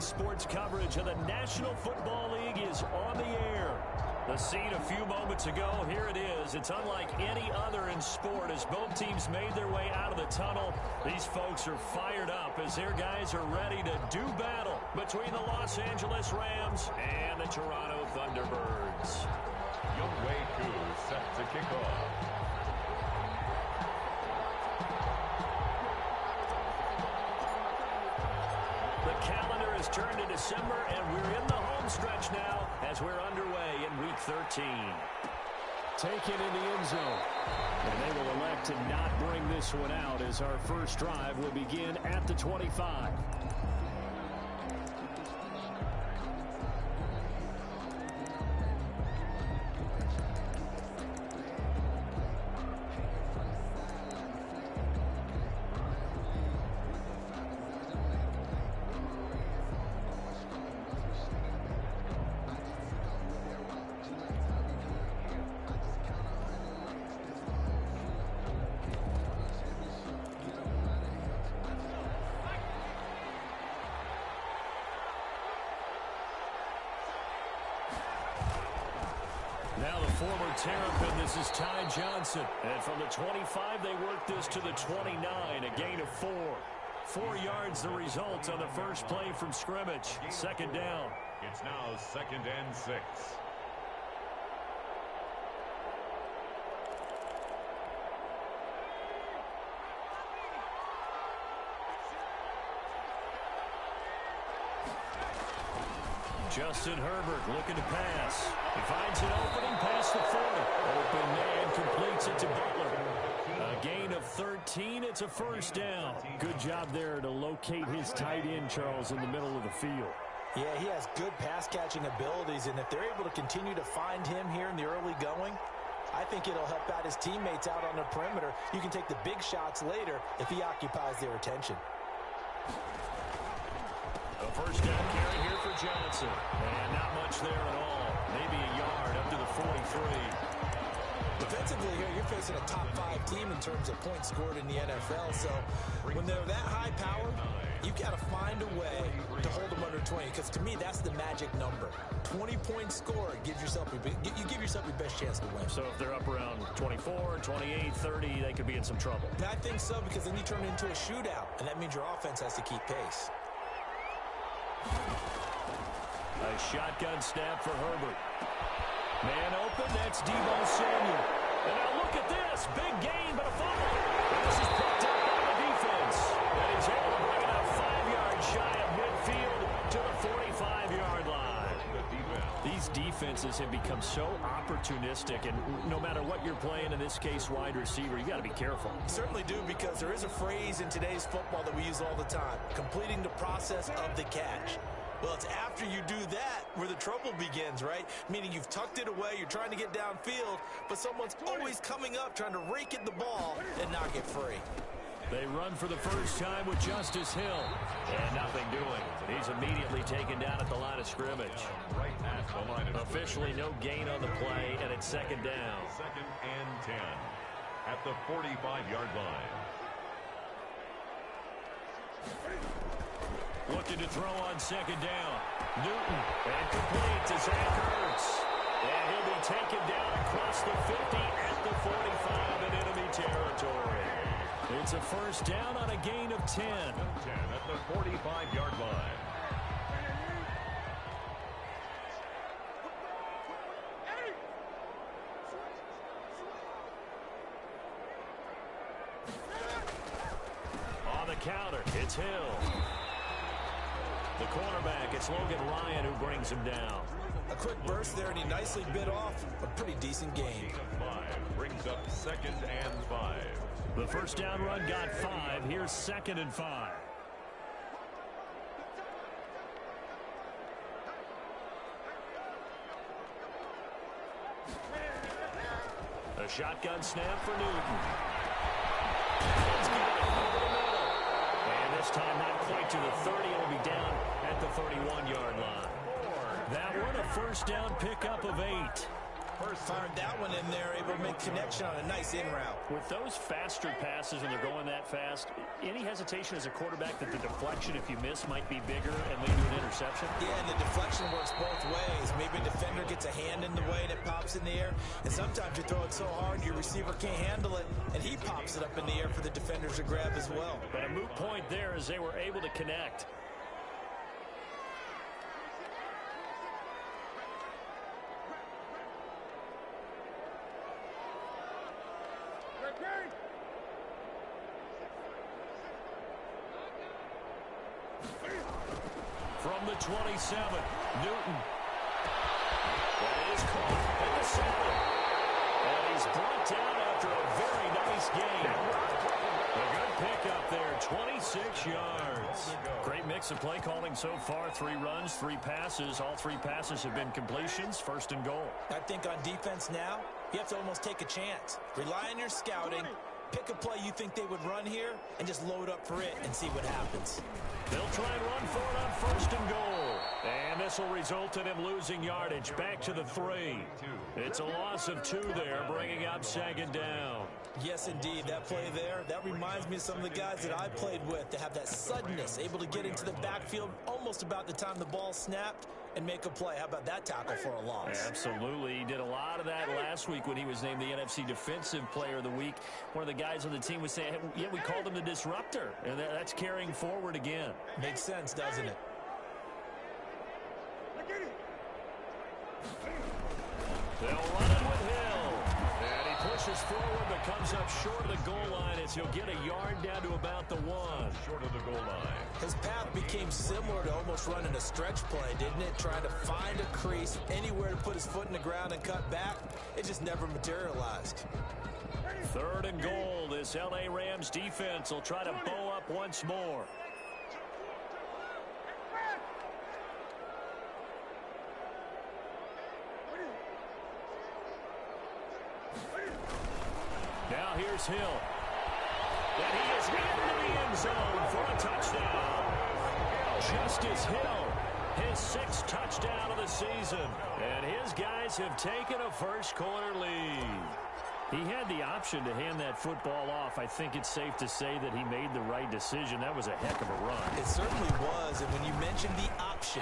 sports coverage of the National Football League is on the air. The scene a few moments ago, here it is. It's unlike any other in sport as both teams made their way out of the tunnel. These folks are fired up as their guys are ready to do battle between the Los Angeles Rams and the Toronto Thunderbirds. Youngwei Koo set to kick off. The calendar has turned to December, and we're in the home stretch now as we're underway in Week 13. Taken in the end zone. And they will elect to not bring this one out as our first drive will begin at the 25. Now the former Terrapin, this is Ty Johnson. And from the 25, they work this to the 29, a gain of 4. 4 yards the result on the first play from scrimmage. Second down. It's now 2nd and 6. Justin Herbert looking to pass. He finds an opening past the 40. Open man completes it to Butler. A gain of 13. It's a first down. Good job there to locate his tight end, Charles, in the middle of the field. Yeah, he has good pass-catching abilities, and if they're able to continue to find him here in the early going, I think it'll help out his teammates out on the perimeter. You can take the big shots later if he occupies their attention. A first down carry here for Johnson. And not much there at all. Maybe a yard up to the 43. Defensively here, you're facing a top 5 team in terms of points scored in the NFL. So when they're that high power, you've got to find a way to hold them under 20. Because to me, that's the magic number. 20-point score gives yourself you give yourself your best chance to win. So if they're up around 24, 28, 30, they could be in some trouble. I think so, because then you turn it into a shootout, and that means your offense has to keep pace. A shotgun snap for Herbert. Man open, that's Deebo Samuel. And now look at this. Big gain, but a fumble. And this is picked up by the defense. And he's able to bring it up 5 yards shy of midfield to the 45-yard line. These defenses have become so opportunistic, and no matter what you're playing, in this case wide receiver, you got to be careful. Certainly do, because there is a phrase in today's football that we use all the time, completing the process of the catch. Well, it's after you do that where the trouble begins, right? Meaning you've tucked it away, you're trying to get downfield, but someone's always coming up trying to rake at the ball and knock it free. They run for the first time with Justice Hill. And nothing doing. He's immediately taken down at the line of scrimmage. Officially no gain on the play, and it's second down. 2nd and 10 at the 45-yard line. Looking to throw on second down. Newton, and complete to Zach Ertz. And he'll be taken down across the 50 at the 45 in enemy territory. It's a first down on a gain of 10. 10 at the 45-yard line. On the counter, it's Hill. The cornerback, it's Logan Ryan who brings him down. A quick burst there, and he nicely bit off a pretty decent gain. 5 brings up 2nd and 5. The first down run got 5. Here's 2nd and 5. A shotgun snap for Newton. And this time not quite to the 30. It'll be down at the 31-yard line. That one a first down pickup of 8. Fired that one in there, able to make connection on a nice in route. With those faster passes when they're going that fast, any hesitation as a quarterback that the deflection, if you miss, might be bigger and lead to an interception? Yeah, and the deflection works both ways. Maybe a defender gets a hand in the way and it pops in the air, and sometimes you throw it so hard your receiver can't handle it, and he pops it up in the air for the defenders to grab as well. But a moot point there as they were able to connect. From the 27, Newton. That is caught in the 7. And he's brought down after a very nice gain. A good pickup there, 26 yards. Great mix of play calling so far. 3 runs, 3 passes. All 3 passes have been completions. First and goal. I think on defense now, you have to almost take a chance. Rely on your scouting. Pick a play you think they would run here and just load up for it and see what happens. They'll try and run for it on first and goal. And this will result in him losing yardage back to the 3. It's a loss of 2 there, bringing up second down. Yes, indeed. That play there, that reminds me of some of the guys that I played with that have that suddenness, able to get into the backfield almost about the time the ball snapped and make a play. How about that tackle for a loss? Absolutely. He did a lot of that last week when he was named the NFC Defensive Player of the Week. One of the guys on the team was saying, hey, yeah, we called him the disruptor. And that's carrying forward again. Makes sense, doesn't it? They'll run it with Hill. And he pushes forward but comes up short of the goal line as he'll get a yard down to about the 1. Short of the goal line. His path became similar to almost running a stretch play, didn't it? Trying to find a crease, anywhere to put his foot in the ground and cut back. It just never materialized. Third and goal. This L.A. Rams defense will try to bow up once more. Now here's Hill. And he is into the end zone for a touchdown. Justice Hill, his 6th touchdown of the season. And his guys have taken a first-quarter lead. He had the option to hand that football off. I think it's safe to say that he made the right decision. That was a heck of a run. It certainly was, and when you mentioned the option,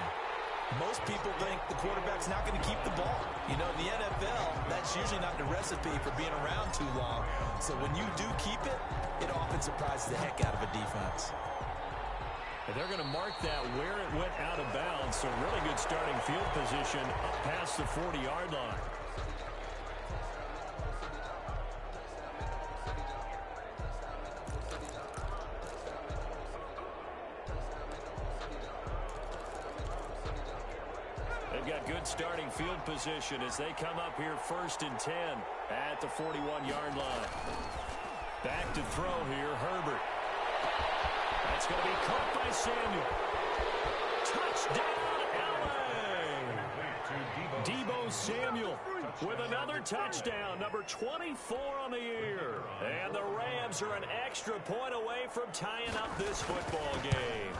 most people think the quarterback's not going to keep the ball. You know, in the NFL, that's usually not the recipe for being around too long. So when you do keep it, it often surprises the heck out of a defense. And they're going to mark that where it went out of bounds. So really good starting field position up past the 40-yard line. They've got good starting field position as they come up here 1st and 10 at the 41-yard line. Back to throw here, Herbert. That's going to be caught by Samuel. Touchdown, L.A. Deebo Samuel with another touchdown, number 24 on the year. And the Rams are an extra point away from tying up this football game.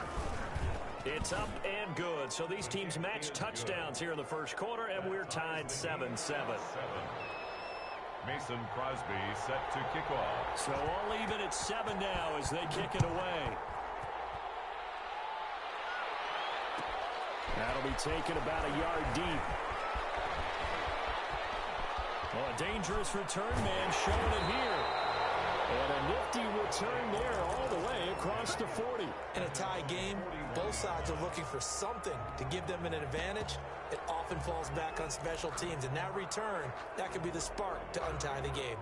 It's up and good. So these teams match touchdowns here in the first quarter, and we're tied 7-7. Mason Crosby set to kick off. So all even at 7 now as they kick it away. That'll be taken about a yard deep. Well, a dangerous return man showing it here. And a nifty return there all the way across the 40. In a tie game, both sides are looking for something to give them an advantage. It often falls back on special teams. And that return, that could be the spark to untie the game.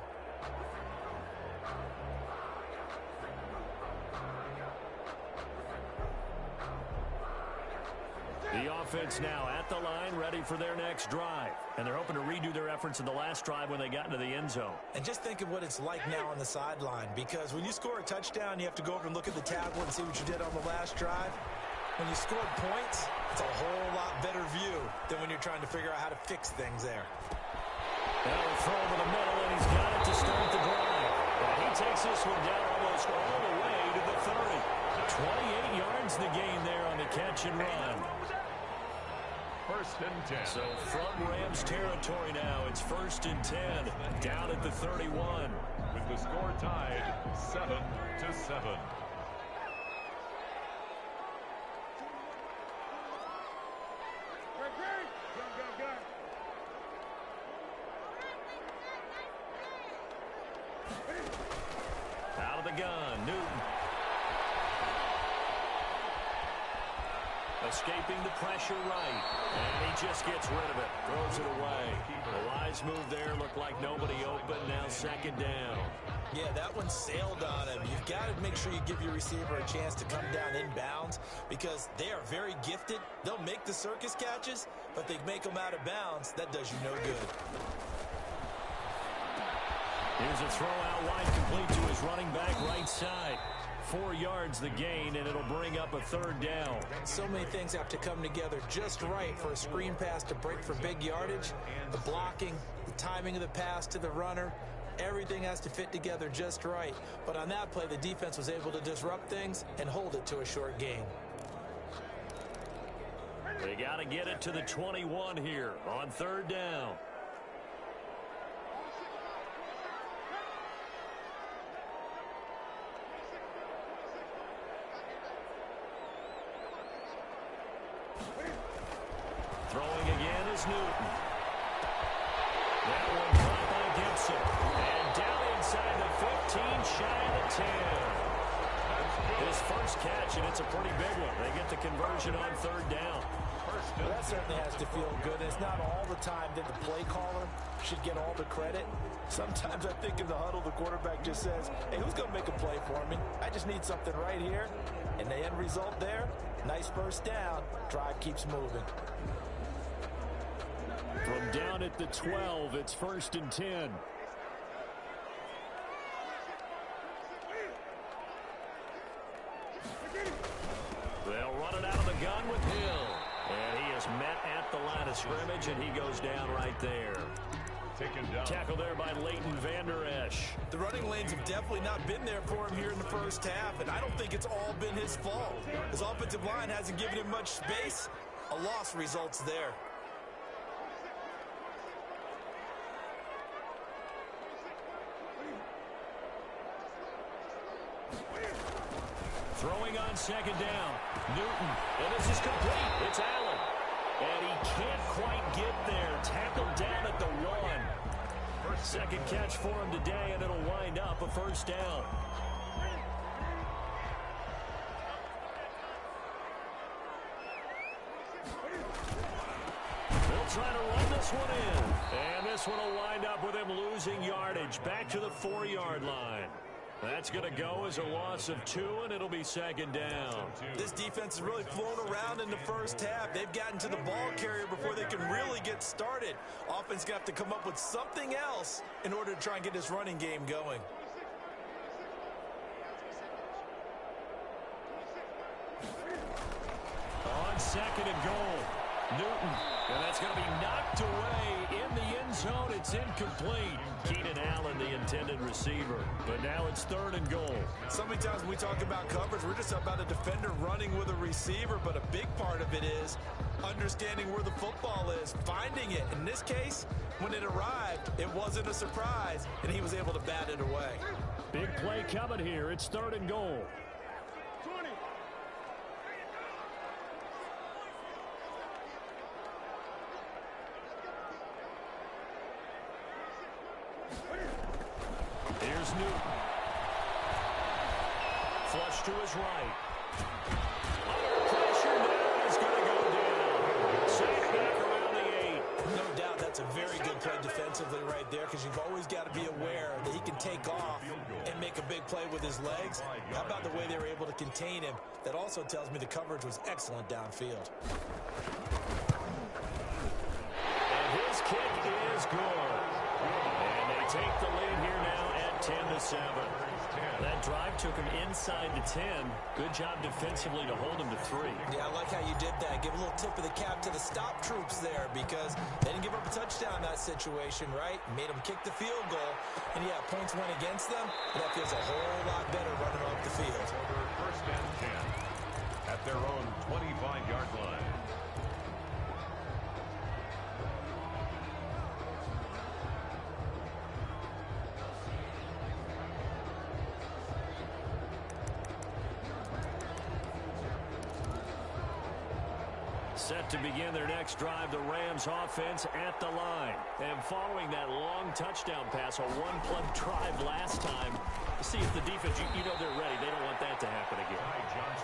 The offense now at the line, ready for their next drive. And they're hoping to redo their efforts in the last drive when they got into the end zone. And just think of what it's like now on the sideline, because when you score a touchdown, you have to go over and look at the tablet and see what you did on the last drive. When you scored points, it's a whole lot better view than when you're trying to figure out how to fix things there. That'll throw over the middle, and he's got it to start the drive. And he takes this one down almost all the way to the 30. 28 yards the gain there on the catch and run. First and 10. So from Rams territory now, it's 1st and 10, down at the 31. With the score tied 7-7. Out of the gun, Newton. Escaping the pressure right. And he just gets rid of it. Throws it away. The wise move there. Looked like nobody open. Now 2nd down. Yeah, that one sailed on him. You've got to make sure you give your receiver a chance to come down inbounds because they are very gifted. They'll make the circus catches, but they make them out of bounds. That does you no good. Here's a throw out wide, complete to his running back right side. 4 yards the gain, and it'll bring up a 3rd down. So many things have to come together just right for a screen pass to break for big yardage. The blocking, the timing of the pass to the runner, everything has to fit together just right. But on that play, the defense was able to disrupt things and hold it to a short gain. They got to get it to the 21 here on 3rd down. Throwing again is Newton. That one caught by Gibson. And down inside the 15, shy of the 10. His first catch, and it's a pretty big one. They get the conversion on 3rd down. Well, that certainly has to feel good. It's not all the time that the play caller should get all the credit. Sometimes I think in the huddle, the quarterback just says, hey, who's going to make a play for me? I just need something right here. And the end result there, nice first down. Drive keeps moving. From down at the 12, it's 1st and 10. They'll run it out of the gun with Hill. And he is met at the line of scrimmage, and he goes down right there. Taken down. Tackle there by Leighton Vander Esch. The running lanes have definitely not been there for him here in the first half, and I don't think it's all been his fault. His offensive line hasn't given him much space. A loss results there. Throwing on 2nd down. Newton. And this is complete. It's Allen. And he can't quite get there. Tackled down at the 1. 2nd catch for him today, and it'll wind up a 1st down. They'll try to run this one in. And this one will wind up with him losing yardage. Back to the 4-yard line. That's going to go as a loss of 2, and it'll be 2nd down. This defense has really flown around in the first half. They've gotten to the ball carrier before they can really get started. Offense got to come up with something else in order to try and get this running game going. On 2nd and goal, Newton. And that's going to be knocked away in the end zone. It's incomplete. Keenan Allen, the intended receiver. But now it's 3rd and goal. So many times when we talk about coverage, we're just about a defender running with a receiver. But a big part of it is understanding where the football is, finding it. In this case, when it arrived, it wasn't a surprise, and he was able to bat it away. Big play coming here. It's 3rd and goal. Here's Newton. Flush to his right. Under pressure now, he's going to go down. Safe back around the 8. No doubt that's a very good play defensively right there because you've always got to be aware that he can take off and make a big play with his legs. How about the way they were able to contain him? That also tells me the coverage was excellent downfield. And his kick is good. And they take the lead here now at 10-7. That drive took him inside the 10. Good job defensively to hold him to 3. Yeah, I like how you did that. Give a little tip of the cap to the stop troops there because they didn't give up a touchdown in that situation, right? Made them kick the field goal. And, yeah, points went against them, but that feels a whole lot better running off the field. First and 10 at their own 25-yard line. Set to begin their next drive, the Rams offense at the line. And following that long touchdown pass, a one-play drive last time, see if the defense, you know they're ready. They don't want that to happen again.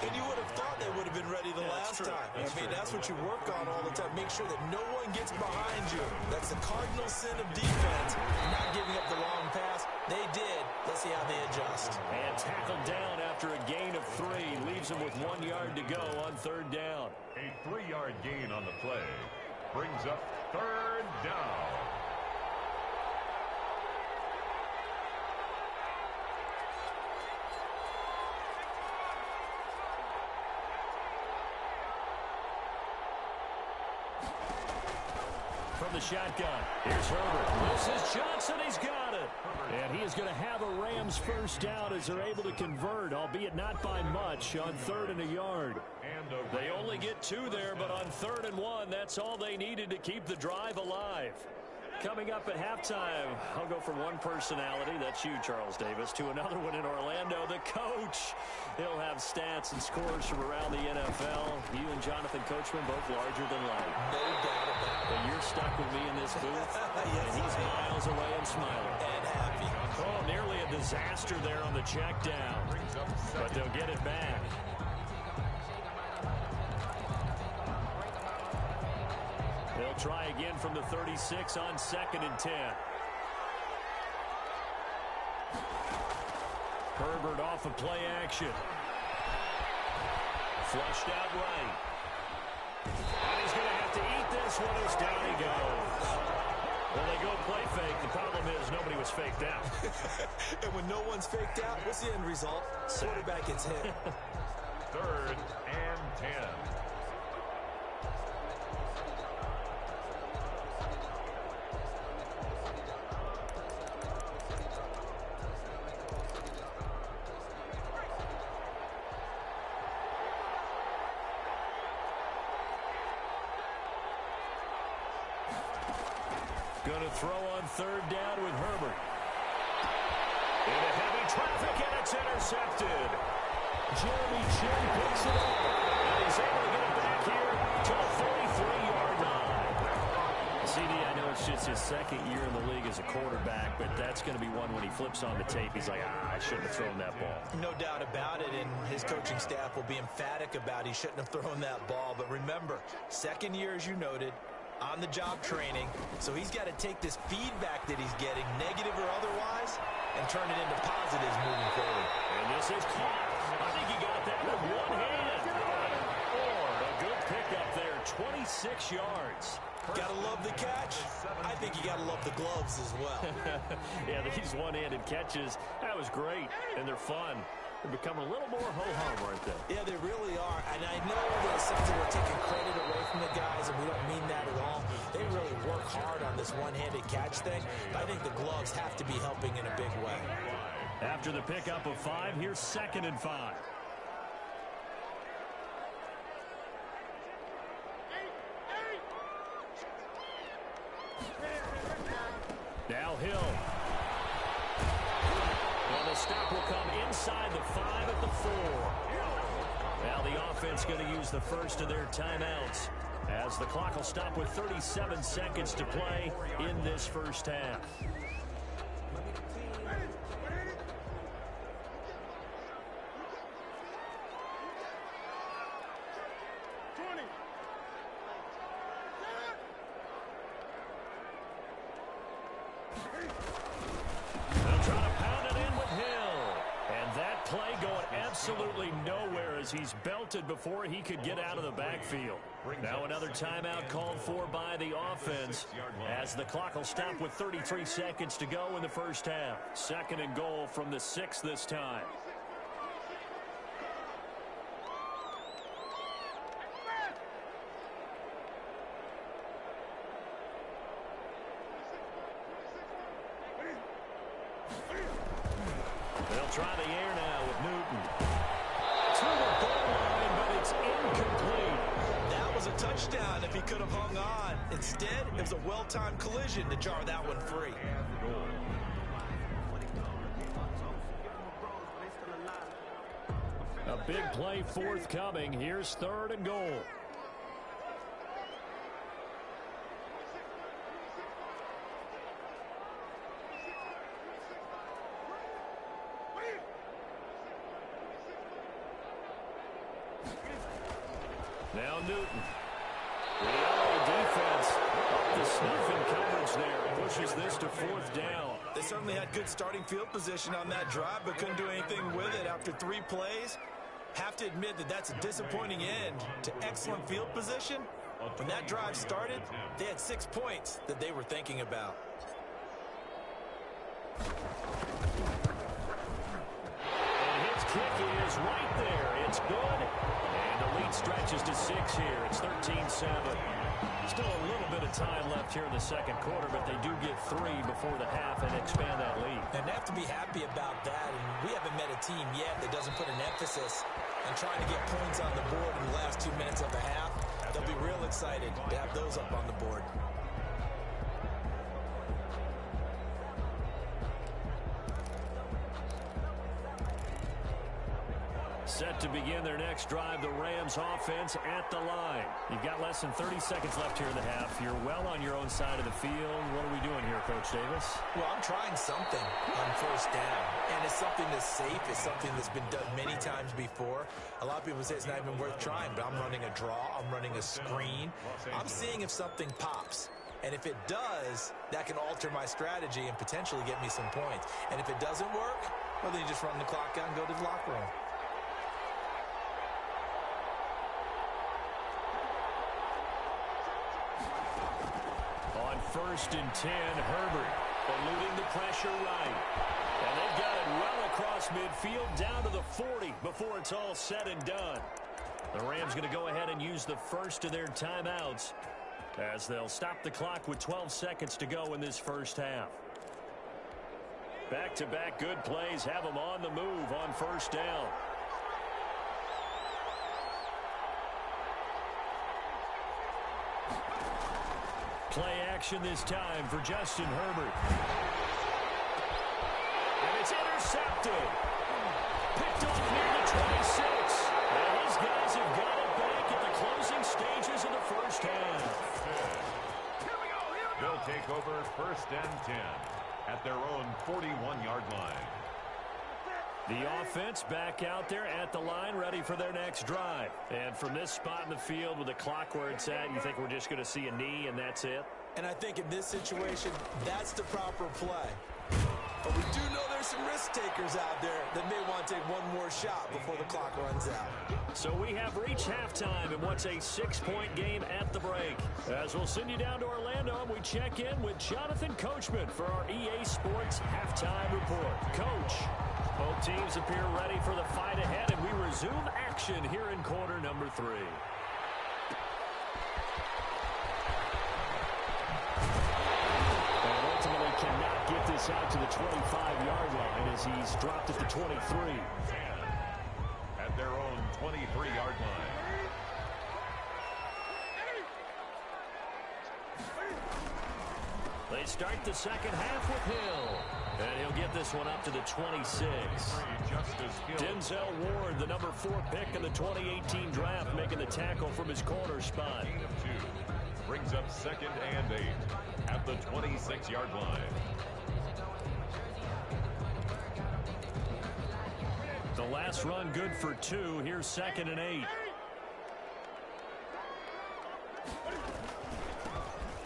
And you would have thought they would have been ready the last time. That's what you work on all the time. Make sure that no one gets behind you. That's the cardinal sin of defense, not giving up the long pass. They did. Let's see how they adjust. And tackled down after a gain of 3. Leaves them with 1 yard to go on third down. A 3-yard gain on the play brings up third down. From the shotgun, here's Herbert. This is Johnson. He's got it. And he is going to have a Rams first down as they're able to convert, albeit not by much, on 3rd and a yard. They only get 2 there, but on 3rd and 1, that's all they needed to keep the drive alive. Coming up at halftime, I'll go from one personality, that's you, Charles Davis, to another one in Orlando, the coach. He'll have stats and scores from around the NFL. You and Jonathan Coachman, both larger than life. No doubt about it. And you're stuck with me in this booth, Yes, and he's miles away and smiling. And happy. Oh, nearly a disaster there on the check down, but they'll get it back. They'll try again from the 36 on 2nd and 10. Herbert off of play action. Flushed out right. And he's going to have to eat this one as down he goes. Well, they go play fake. The problem is nobody was faked out. And when no one's faked out, what's the end result? Quarterback gets hit. 3rd and 10. Going to throw on 3rd down with Herbert. Into heavy traffic, and it's intercepted. Jeremy Chin picks it up, and he's able to get it back here to the 43-yard line. CD, I know it's just his 2nd year in the league as a quarterback, but that's going to be one when he flips on the tape. He's like, I shouldn't have thrown that ball. No doubt about it, and his coaching staff will be emphatic about he shouldn't have thrown that ball. But remember, 2nd year, as you noted, on-the-job training, so he's got to take this feedback that he's getting, negative or otherwise, and turn it into positives moving forward. And this is caught. I think he got that with one hand. A good pickup there, 26 yards. Gotta love the catch. I think you gotta love the gloves as well. Yeah, these one-handed catches, that was great, and they're fun. They're becoming a little more ho-hum, aren't they? Yeah, they really are. And I know that sometimes we're taking credit away from the guys, and we don't mean that at all. They really work hard on this one-handed catch thing. But I think the gloves have to be helping in a big way. After the pickup of 5, here's 2nd and 5. Now Hill. Well, the stop will come inside the 5 at the 4. Now the offense going to use the first of their timeouts as the clock will stop with 37 seconds to play in this first half. They'll try to pound it in with Hill. And that play going absolutely nowhere as he's belted before he could get out of the backfield. Now another timeout called for by the offense as the clock will stop with 33 seconds to go in the first half. 2nd and goal from the 6 this time. They'll try the air now with Newton. To the goal line, but it's incomplete. That was a touchdown if he could have hung on. Instead, it was a well-timed collision to jar that one free. A big play forthcoming. Here's 3rd and goal. Now Newton. The L.A. defense up the snuff in coverage there. Pushes this to 4th down. They certainly had good starting field position on that drive, but couldn't do anything with it after 3 plays. Have to admit that that's a disappointing end to excellent field position. When that drive started, they had 6 points that they were thinking about. And his kick is right there. It's good. And the lead stretches to 6 here. It's 13-7. Still a little bit of time left here in the second quarter, but they do get 3 before the half and expand that lead. And they have to be happy about that. And we haven't met a team yet that doesn't put an emphasis on trying to get points on the board in the last 2 minutes of the half. They'll be real excited to have those up on the board. Set to begin their next drive, the Rams offense at the line. You've got less than 30 seconds left here in the half. You're well on your own side of the field. What are we doing here, Coach Davis? Well, I'm trying something on 1st down, and it's something that's safe. It's something that's been done many times before. A lot of people say it's not even worth trying, but I'm running a draw. I'm running a screen. I'm seeing if something pops. And if it does, that can alter my strategy and potentially get me some points. And if it doesn't work, well, then you just run the clock out and go to the locker room. On 1st and 10, Herbert eluding the pressure right. And they've got it well across midfield down to the 40 before it's all said and done. The Rams going to go ahead and use the first of their timeouts as they'll stop the clock with 12 seconds to go in this first half. Back-to-back good plays have them on the move on 1st down. Play action this time for Justin Herbert. And it's intercepted. Picked off near the 26. And these guys have got it back at the closing stages of the first half. They'll take over 1st and 10 at their own 41-yard line. The offense back out there at the line, ready for their next drive. And from this spot in the field with the clock where it's at, you think we're just going to see a knee and that's it? And I think in this situation, that's the proper play. But we do know there's some risk takers out there that may want to take one more shot before the clock runs out. So we have reached halftime in what's a 6-point game at the break. As we'll send you down to Orlando and we check in with Jonathan Coachman for our EA Sports Halftime Report. Coach, both teams appear ready for the fight ahead, and we resume action here in quarter number 3. And ultimately cannot get this out to the 25-yard line as he's dropped at the 23. At their own 23-yard line. They start the second half with Hill. And he'll get this one up to the 26. Denzel Ward, the number 4 pick in the 2018 draft, making the tackle from his corner spot. Brings up 2nd and 8 at the 26-yard line. The last run good for 2. Here's 2nd and 8.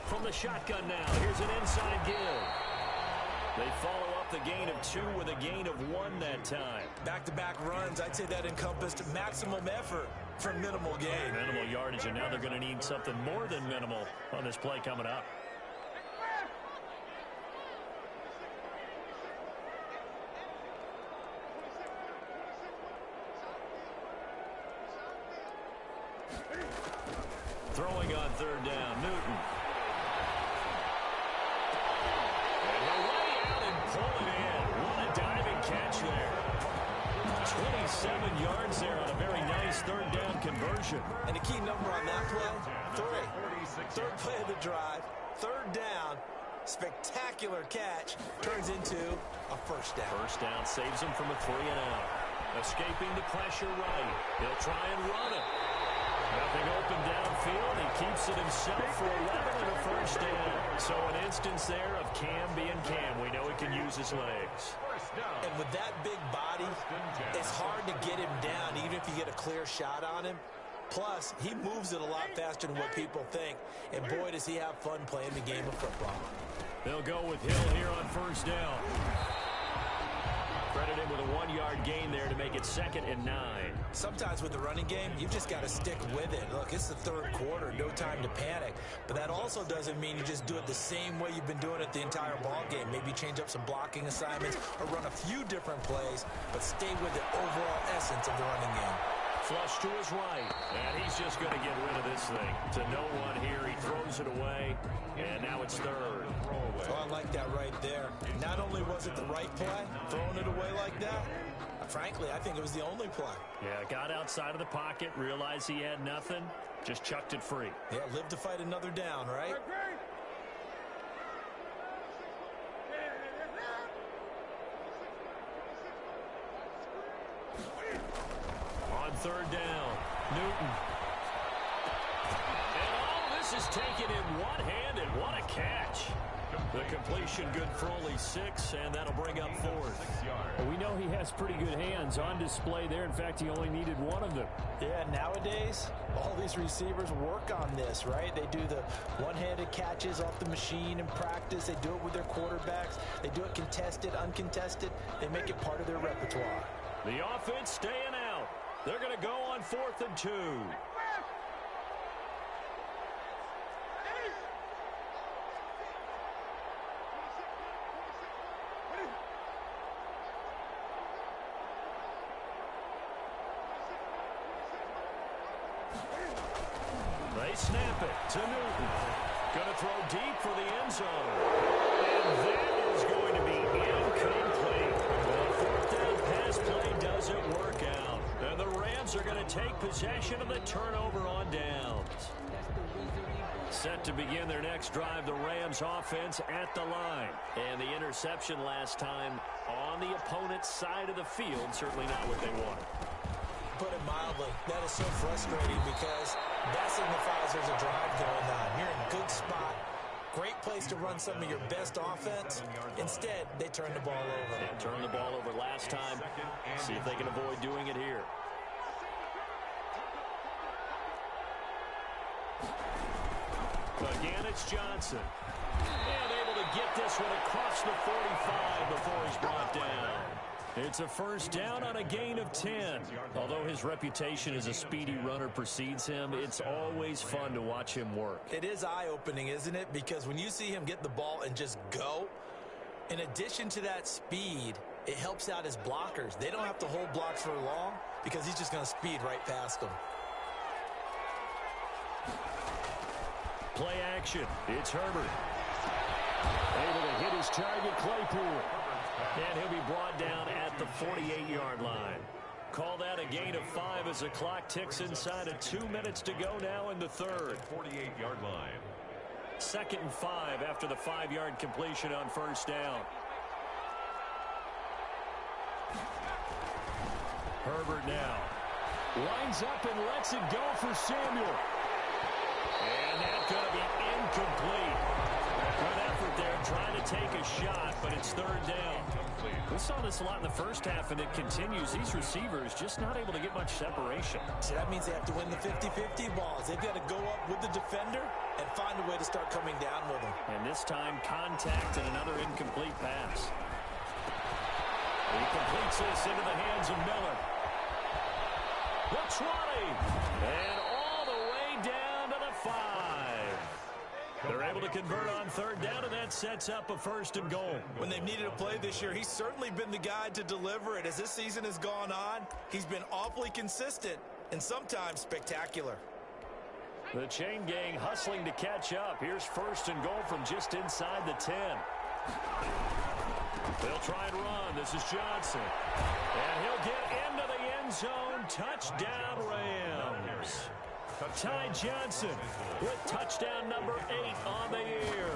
From the shotgun now, here's an inside give. They follow up the gain of 2 with a gain of 1 that time. Back-to-back runs, I'd say that encompassed maximum effort for minimal gain. Minimal yardage, and now they're going to need something more than minimal on this play coming up. Throwing on 3rd down, Newton. Pull it in. What a diving catch there. 27 yards there on a very nice 3rd down conversion. And a key number on that play, 3. 3rd play of the drive, 3rd down, spectacular catch, turns into a 1st down. 1st down saves him from a 3 and out. Escaping the pressure right. He'll try and run it. Nothing open downfield. He keeps it himself for 11 and a 1st down. So an instance there of Cam being Cam. We know he can use his legs. And with that big body, it's hard to get him down, even if you get a clear shot on him. Plus, he moves it a lot faster than what people think. And boy, does he have fun playing the game of football. They'll go with Hill here on first down. Credit him with a 1-yard gain there to make it 2nd and 9. Sometimes with the running game, you've just got to stick with it. Look, it's the third quarter, no time to panic. But that also doesn't mean you just do it the same way you've been doing it the entire ball game. Maybe change up some blocking assignments or run a few different plays, but stay with the overall essence of the running game. Flush to his right, and he's just going to get rid of this thing. To no one here, he throws it away, and now it's 3rd. Oh, I like that right there. Not only was it the right play, throwing it away like that, frankly, I think it was the only play. Yeah, got outside of the pocket, realized he had nothing, just chucked it free. Yeah, live to fight another down, right? On 3rd down, Newton. And all this is taken in one-handed. What a catch. The completion good for only 6, and that'll bring up 4th. Well, we know he has pretty good hands on display there. In fact, he only needed one of them. Yeah, nowadays, all these receivers work on this, right? They do the one-handed catches off the machine in practice. They do it with their quarterbacks. They do it contested, uncontested. They make it part of their repertoire. The offense staying out. They're going to go on 4th and 2. They snap it to Newton. Going to throw deep for the end zone. And that is going to be incomplete. The 4th down pass play doesn't work out. And the Rams are going to take possession of the turnover on downs. Set to begin their next drive, the Rams offense at the line. And the interception last time on the opponent's side of the field, certainly not what they wanted. Put it mildly, that is so frustrating because that signifies there's a drive going on. You're in a good spot, great place to run some of your best offense. Instead, they turn the ball over. Yeah, turned the ball over last time. See if they can avoid doing it here. Again, it's Johnson. And able to get this one across the 45 before he's brought down. It's a first down on a gain of 10. Although his reputation as a speedy runner precedes him, it's always fun to watch him work. It is eye-opening, isn't it? Because when you see him get the ball and just go, in addition to that speed, it helps out his blockers. They don't have to hold blocks for long because he's just going to speed right past them. Play action. It's Herbert. Able to hit his target, Claypool. And he'll be brought down at the 48-yard line. Call that a gain of 5 as the clock ticks inside of 2 minutes to go now in the 3rd. 48-yard line. 2nd and 5 after the 5-yard completion on first down. Herbert now lines up and lets it go for Samuel. And that's going to be incomplete. Good effort there trying to take a shot, but it's 3rd down. We saw this a lot in the first half, and it continues. These receivers just not able to get much separation. So that means they have to win the 50-50 balls. They've got to go up with the defender and find a way to start coming down with them. And this time, contact and another incomplete pass. He completes this into the hands of Miller. The 20. And all the way down to the 5. They're able to convert on 3rd down, and that sets up a 1st and goal. When they've needed a play this year, he's certainly been the guy to deliver it. As this season has gone on, he's been awfully consistent and sometimes spectacular. The chain gang hustling to catch up. Here's 1st and goal from just inside the 10. They'll try and run. This is Johnson. And he'll get into the end zone. Touchdown, Rams. Ty Johnson with touchdown number 8 on the year.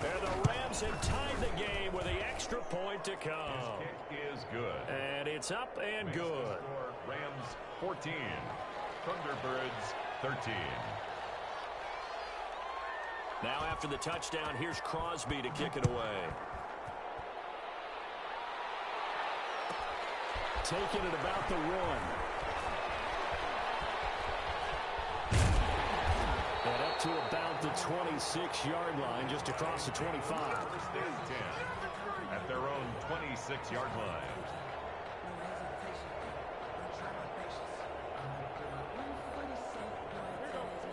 And the Rams have tied the game with the extra point to come. Kick is good. And it's up and good. Rams 14. Thunderbirds 13. Now after the touchdown, here's Crosby to kick it away. Taking it about the 1. 26-yard line, just across the 25. First and 10 at their own 26-yard line.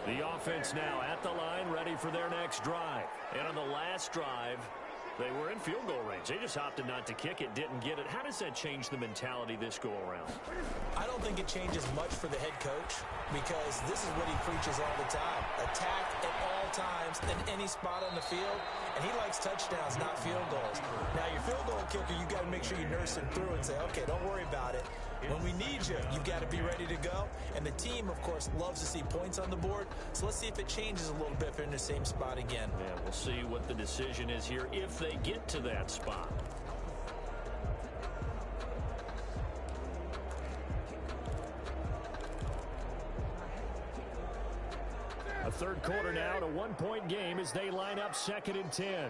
The offense now at the line, ready for their next drive. And on the last drive, they were in field goal range. They just opted not to kick it, didn't get it. How does that change the mentality this go around? I don't think it changes much for the head coach because this is what he preaches all the time. Attack at all times in any spot on the field, and he likes touchdowns, not field goals. Now, your field goal kicker, you got to make sure you nurse him through and say, okay, don't worry about it. When we need you, you've got to be ready to go. And the team, of course, loves to see points on the board. So let's see if it changes a little bit if they're in the same spot again. Yeah, we'll see what the decision is here if they get to that spot. A third quarter now, a one-point game as they line up 2nd and 10.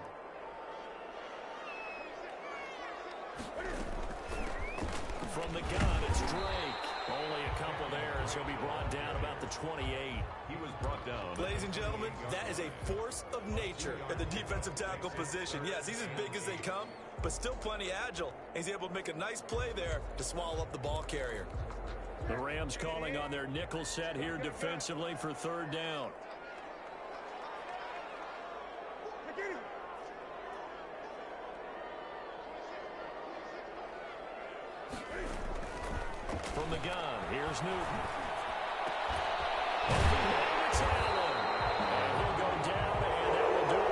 From the gun, it's Drake. Only a couple there as he'll be brought down about the 28. He was brought down. Ladies and gentlemen, that is a force of nature at the defensive tackle position. Yes, he's as big as they come, but still plenty agile. He's able to make a nice play there to swallow up the ball carrier. The Rams calling on their nickel set here defensively for 3rd down. From the gun, here's Newton. It's Allen. And he'll go down, and that will do it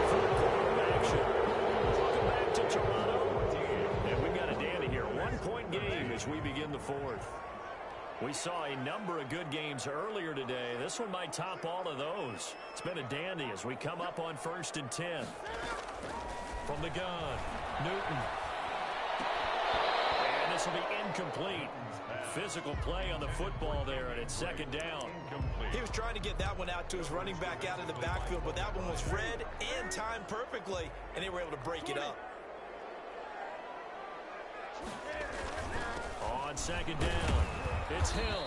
for the third quarter of action. Welcome back to Toronto. And we've got a dandy here. 1-point game as we begin the 4th. We saw a number of good games earlier today. This one might top all of those. It's been a dandy as we come up on 1st and 10. From the gun, Newton. And this will be incomplete. Physical play on the football there, and it's 2nd down. He was trying to get that one out to his running back out of the backfield, but that one was read and timed perfectly, and they were able to break it up. On 2nd down, it's Hill.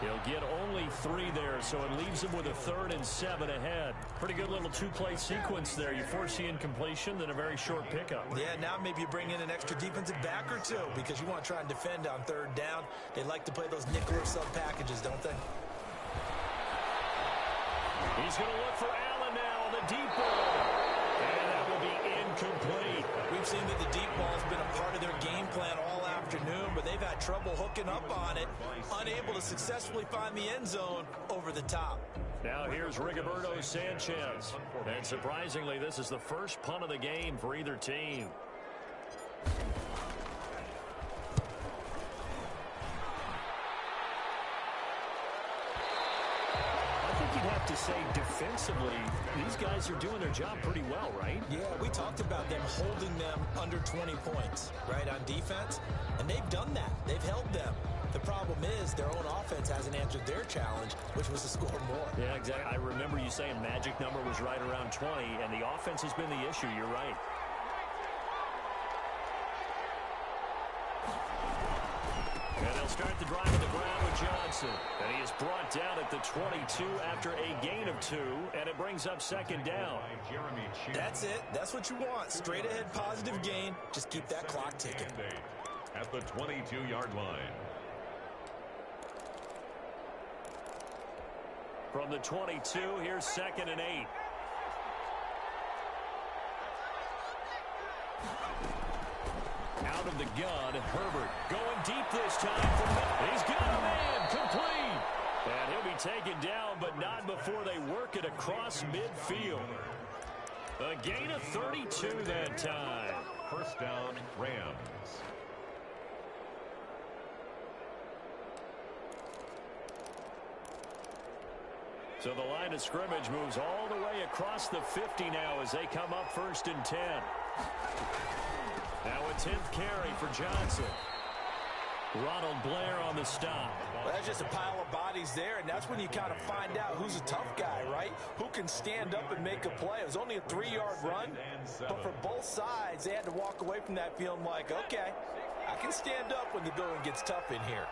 He'll get only 3 there, so it leaves him with a 3rd and 7 ahead. Pretty good little 2-play sequence there. You force the incompletion, then a very short pickup. Yeah, now maybe you bring in an extra defensive back or two because you want to try and defend on 3rd down. They like to play those nickel or sub packages, don't they? He's going to look for Allen now on the deep ball. And that will be incomplete. We've seen that the deep ball has been a part of their game plan all afternoon, but they've had trouble hooking up on it, unable to successfully find the end zone over the top. Now here's Rigoberto Sanchez. And surprisingly, this is the first punt of the game for either team. You'd have to say defensively, these guys are doing their job pretty well, right? Yeah, we talked about them holding them under 20 points, right, on defense, and they've done that. They've held them. The problem is their own offense hasn't answered their challenge, which was to score more. Yeah, exactly. I remember you saying magic number was right around 20, and the offense has been the issue. You're right. And they'll start the drive on the ground with Johnson. And he is brought down at the 22 after a gain of 2, and it brings up 2nd down. That's it. That's what you want. Straight ahead positive gain. Just keep that clock ticking. At the 22-yard line. From the 22, here's 2nd and 8. Out of the gun, Herbert going deep this time. He's got a man, complete. And he'll be taken down, but not before they work it across midfield. A gain of 32 that time. First down, Rams. So the line of scrimmage moves all the way across the 50 now as they come up 1st and 10. Now a 10th carry for Johnson. Ronald Blair on the stop. Well, that's just a pile of bodies there, and that's when you kind of find out who's a tough guy, right? Who can stand up and make a play. It was only a 3-yard run, but for both sides, they had to walk away from that feeling like, okay, I can stand up when the going gets tough in here.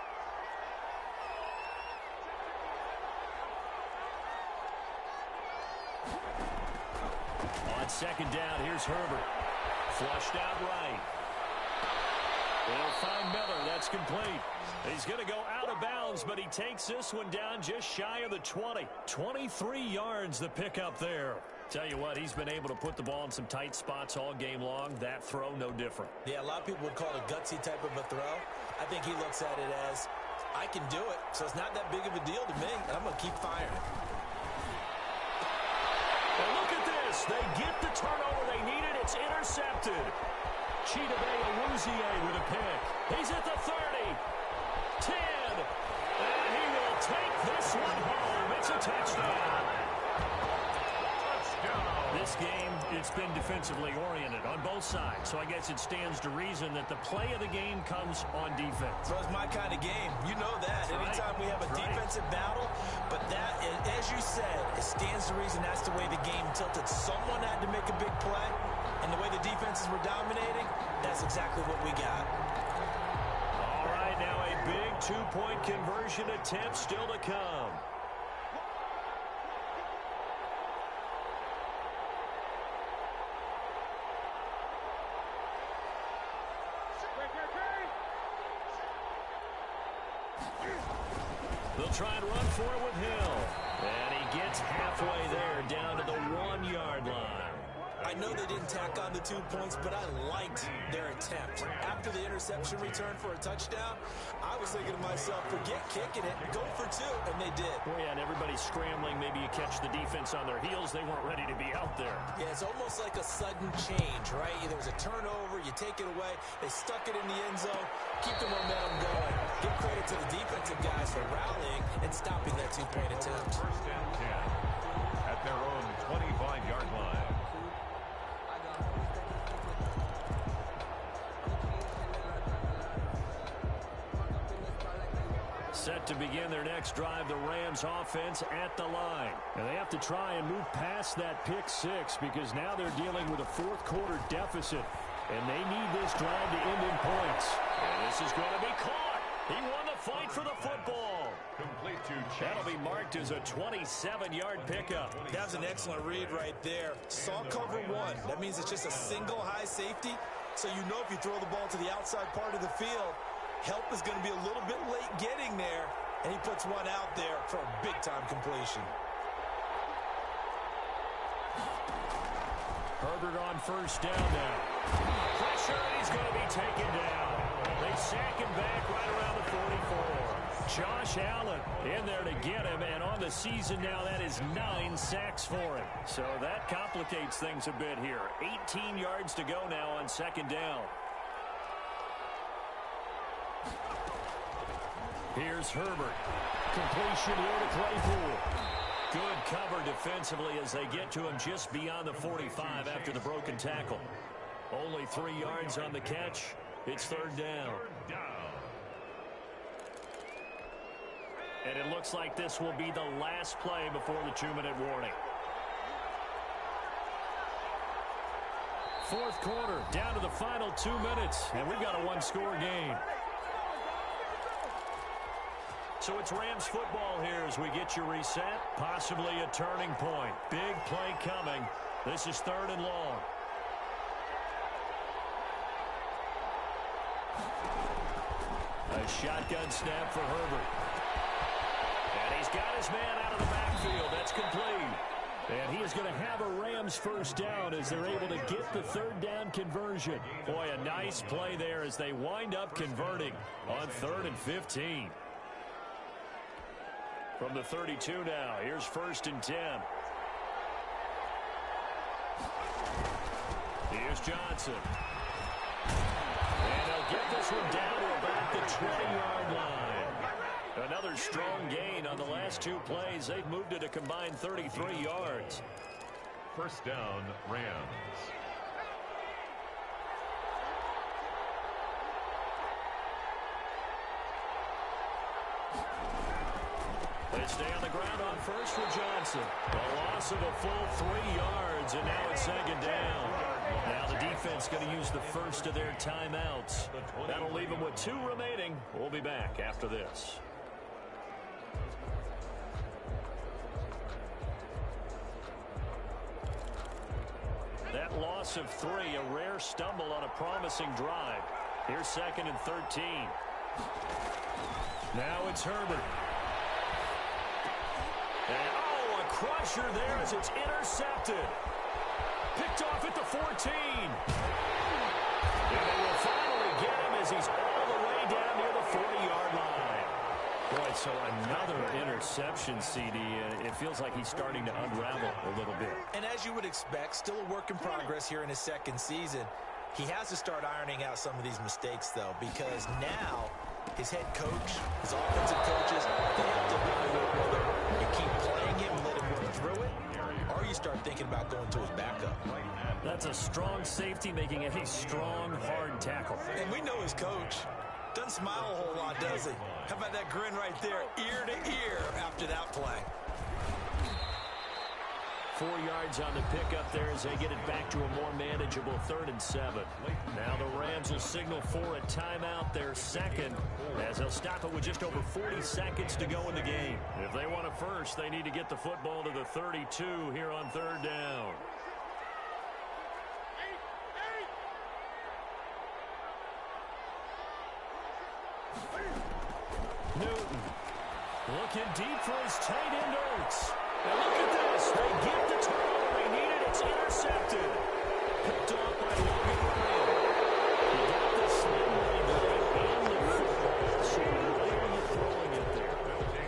On second down, here's Herbert. Flushed out right. They'll find Miller. That's complete. He's going to go out of bounds, but he takes this one down just shy of the 20. 23 yards the pickup there. Tell you what, he's been able to put the ball in some tight spots all game long. That throw, no different. Yeah, a lot of people would call it a gutsy type of a throw. I think he looks at it as, I can do it, so it's not that big of a deal to me, and I'm going to keep firing. And look at this. They get the turnover they needed. It's intercepted. Chidobe Awuzie with a pick. He's at the 30. 10. And he will take this one home. It's a touchdown. This game, it's been defensively oriented on both sides, so I guess it stands to reason that the play of the game comes on defense. So it's my kind of game. You know that. That's anytime right. we have a defensive battle, but that, as you said, it stands to reason that's the way the game tilted. Someone had to make a big play, and the way the defenses were dominating, that's exactly what we got. All right, now a big two-point conversion attempt still to come. They'll try and run for it with Hill. And he gets halfway there, down to the 1-yard line. I know they didn't tack on the 2 points, but I liked their attempt. After the interception return for a touchdown, I was thinking to myself, forget kicking it, go for 2, and they did. Well, yeah, and everybody's scrambling. Maybe you catch the defense on their heels. They weren't ready to be out there. Yeah, it's almost like a sudden change, right? There was a turnover, you take it away, they stuck it in the end zone, keep the momentum going. Give credit to the defensive guys for rallying and stopping that 2-point attempt. First and 10 at their own 25-yard line. Set to begin their next drive, the Rams offense at the line. And they have to try and move past that pick six because now they're dealing with a fourth-quarter deficit. And they need this drive to end in points. And this is going to be caught. He won the fight for the football. Complete to Chase. That'll be marked as a 27-yard pickup. That was an excellent read right there. Saw cover 1. That means it's just a single high safety. So you know if you throw the ball to the outside part of the field, help is going to be a little bit late getting there, and he puts one out there for a big-time completion. Herbert on first down now. Pressure, and he's going to be taken down. They sack him back right around the 44. Josh Allen in there to get him, and on the season now, that is 9 sacks for him. So that complicates things a bit here. 18 yards to go now on second down. Here's Herbert. Completion here to Claypool. Good cover defensively as they get to him just beyond the 45 after the broken tackle. Only 3 yards on the catch. It's third down. And it looks like this will be the last play before the 2-minute warning. Fourth quarter, down to the final 2 minutes, and we've got a one-score game. So it's Rams football here as we get you reset. Possibly a turning point. Big play coming. This is third and long. A shotgun snap for Herbert. And he's got his man out of the backfield. That's complete. And he is going to have a Rams first down as they're able to get the third down conversion. Boy, a nice play there as they wind up converting on 3rd and 15. From the 32 now, here's 1st and 10. Here's Johnson. And they'll get this one down to about the 20-yard line. Another strong gain on the last 2 plays. They've moved it a combined 33 yards. First down, Rams. They stay on the ground on first for Johnson. A loss of a full 3 yards, and now it's second down. Now the defense going to use the first of their timeouts. That'll leave them with 2 remaining. We'll be back after this. loss of 3, a rare stumble on a promising drive. Here's 2nd and 13. Now it's Herbert. And, oh, a crusher there as it's intercepted. Picked off at the 14. And they will finally get him as he's all the way down near the 40-yard line. Boy, so another interception, CD. It feels like he's starting to unravel a little bit. And as you would expect, still a work in progress here in his 2nd season. He has to start ironing out some of these mistakes, though, because now his head coach, his offensive coaches, they have to evaluate whether you keep playing him and let him work through it, or you start thinking about going to his backup. That's a strong safety making a strong, hard tackle. And we know his coach. Doesn't smile a whole lot, does he? How about that grin right there, ear to ear after that play? 4 yards on the pickup there as they get it back to a more manageable 3rd and 7. Now the Rams will signal for a timeout, their 2nd, as they'll stop it with just over 40 seconds to go in the game. If they want a first, they need to get the football to the 32 here on 3rd down. Newton looking deep for his tight end Oates. And look at this. They get the turnover they needed. It's intercepted. Picked off by Logan Ryan. He got the slim leg and the football. So where are you throwing it there?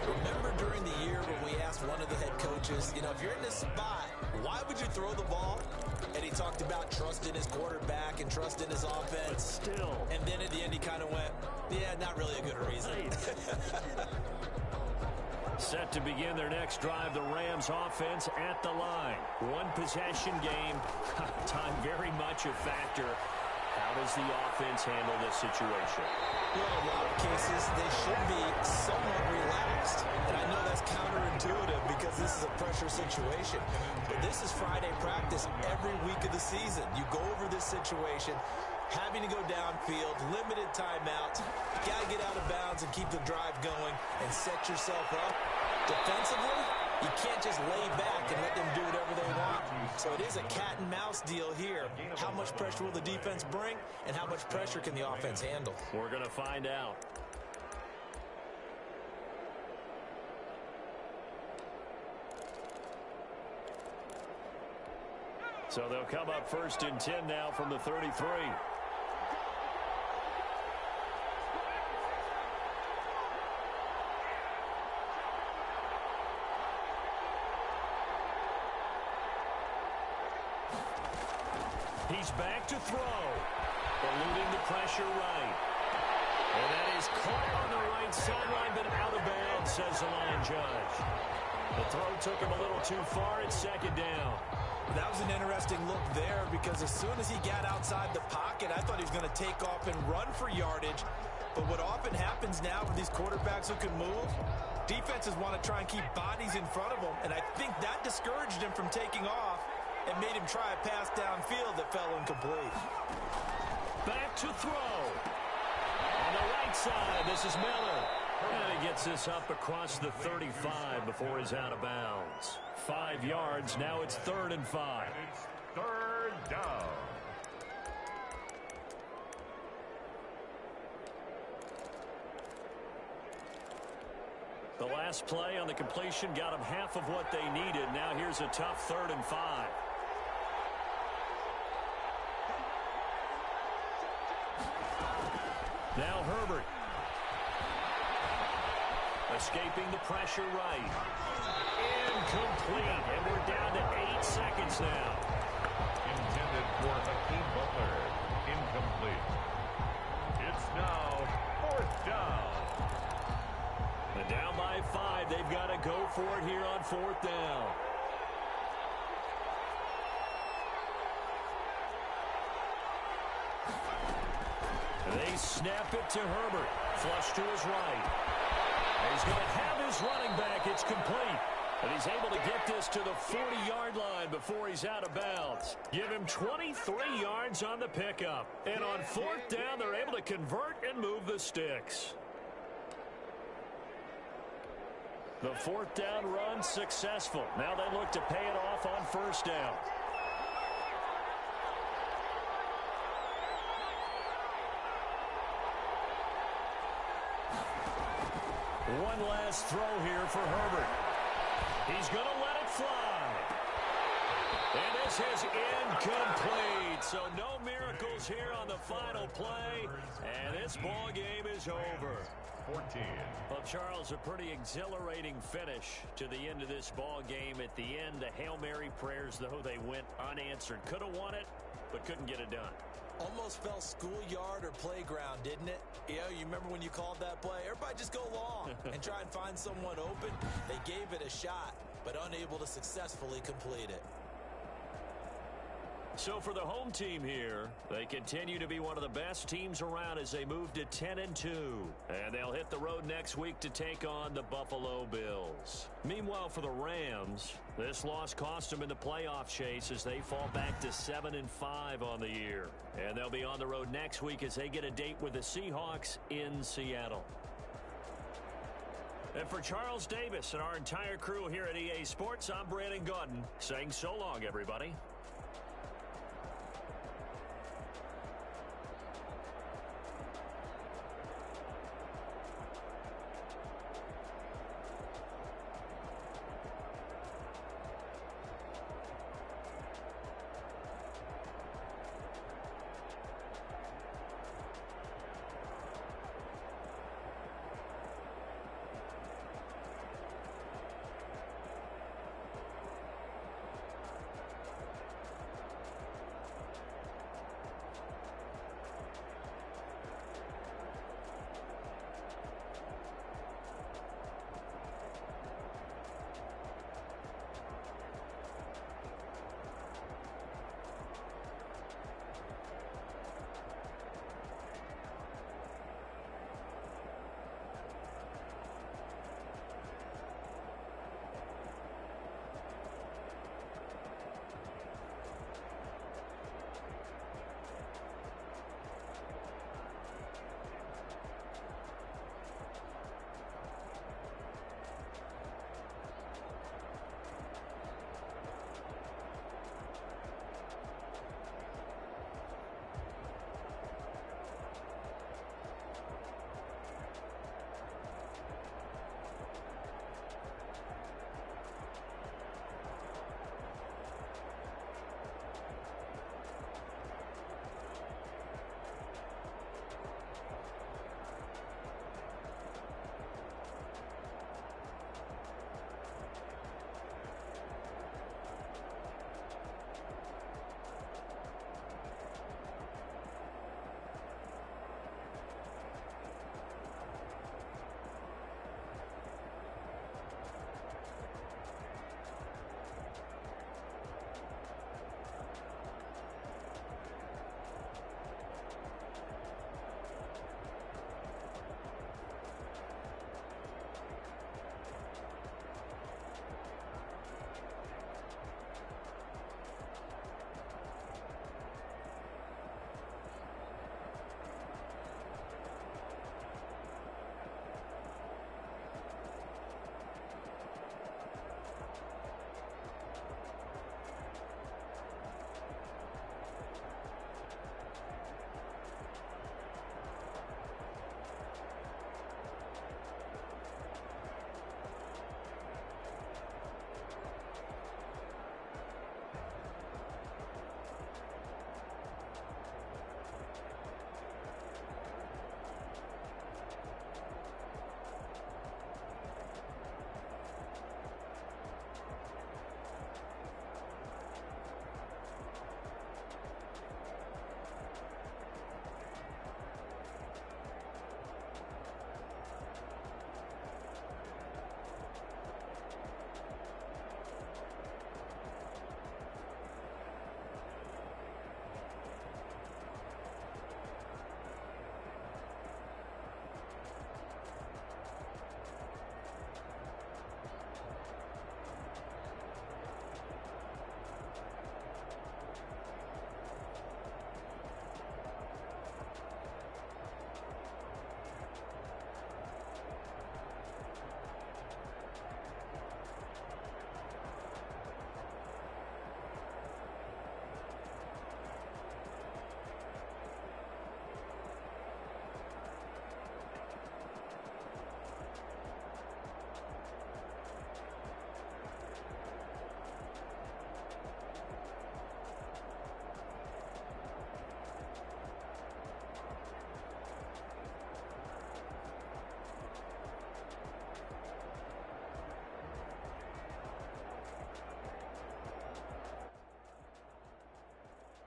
Remember during the year when we asked one of the head coaches, if you're in this spot, why would you throw the ball? And he talked about trusting his quarterback and trusting his offense. But still. And then at the end he kind of went, yeah, not really a good reason. Set to begin their next drive, the Rams offense at the line. One possession game. Time very much a factor. How does the offense handle this situation? Well, in a lot of cases, they should be somewhat relaxed. And I know that's counterintuitive because this is a pressure situation. But this is Friday practice every week of the season. You go over this situation, having to go downfield, limited timeouts. You got to get out of bounds and keep the drive going and set yourself up. Defensively, you can't just lay back and let them do whatever they want. So it is a cat and mouse deal here. How much pressure will the defense bring, and how much pressure can the offense handle? We're going to find out. So they'll come up 1st and 10 now from the 33. He's back to throw. Eluding the pressure right. And that is caught on the right sideline, but out of bounds, says the line judge. The throw took him a little too far. It's 2nd down. That was an interesting look there because as soon as he got outside the pocket, I thought he was going to take off and run for yardage. But what often happens now with these quarterbacks who can move, defenses want to try and keep bodies in front of them. And I think that discouraged him from taking off and made him try a pass downfield that fell incomplete. Back to throw. On the right side, this is Miller. And he gets this up across the 35 before he's out of bounds. 5 yards, now it's 3rd and 5. And it's 3rd down. The last play on the completion got them half of what they needed. Now here's a tough 3rd and 5. Now Herbert. Escaping the pressure right. Incomplete. And we're down to 8 seconds now. Intended for Hakeem Butler. Incomplete. It's now 4th down. And down by 5. They've got to go for it here on 4th down. They snap it to Herbert. Flush to his right. He's going to have his running back. It's complete. And he's able to get this to the 40-yard line before he's out of bounds. Give him 23 yards on the pickup. And on 4th down, they're able to convert and move the sticks. The 4th down run successful. Now they look to pay it off on 1st down. One last throw here for Herbert. He's going to let it fly. And this is incomplete. So no miracles here on the final play. And this ball game is over. 14. Well, Charles, a pretty exhilarating finish to the end of this ball game. At the end, the Hail Mary prayers, though, they went unanswered. Could have won it, but couldn't get it done. Almost felt schoolyard or playground, didn't it? You remember when you called that play? Everybody just go long and try and find someone open. They gave it a shot, but unable to successfully complete it. So for the home team here, they continue to be one of the best teams around as they move to 10-2. And they'll hit the road next week to take on the Buffalo Bills. Meanwhile, for the Rams, this loss cost them in the playoff chase as they fall back to 7-5 on the year. And they'll be on the road next week as they get a date with the Seahawks in Seattle. And for Charles Davis and our entire crew here at EA Sports, I'm Brandon Gaudin saying so long, everybody.